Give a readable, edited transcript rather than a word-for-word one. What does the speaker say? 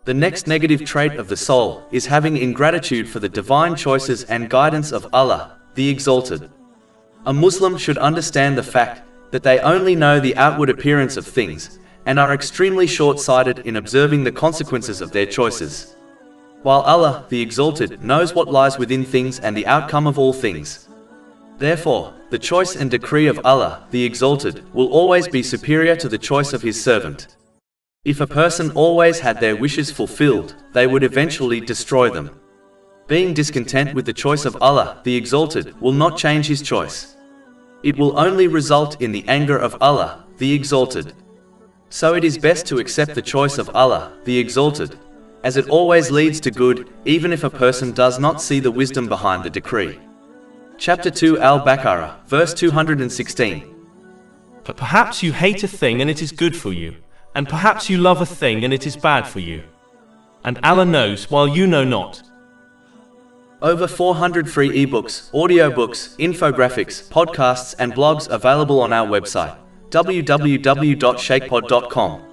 The next negative trait of the soul is having ingratitude for the divine choices and guidance of Allah, the Exalted. A Muslim should understand the fact that they only know the outward appearance of things, and are extremely short-sighted in observing the consequences of their choices. While Allah, the Exalted, knows what lies within things and the outcome of all things. Therefore, the choice and decree of Allah, the Exalted, will always be superior to the choice of His servant. If a person always had their wishes fulfilled, they would eventually destroy them. Being discontent with the choice of Allah, the Exalted, will not change his choice. It will only result in the anger of Allah, the Exalted. So it is best to accept the choice of Allah, the Exalted, as it always leads to good, even if a person does not see the wisdom behind the decree. Chapter 2 Al-Baqarah, verse 216. But perhaps you hate a thing and it is good for you, and perhaps you love a thing and it is bad for you. And Allah knows while you know not. Over 400 free ebooks, audiobooks, infographics, podcasts and blogs available on our website, www.shaykhpod.com.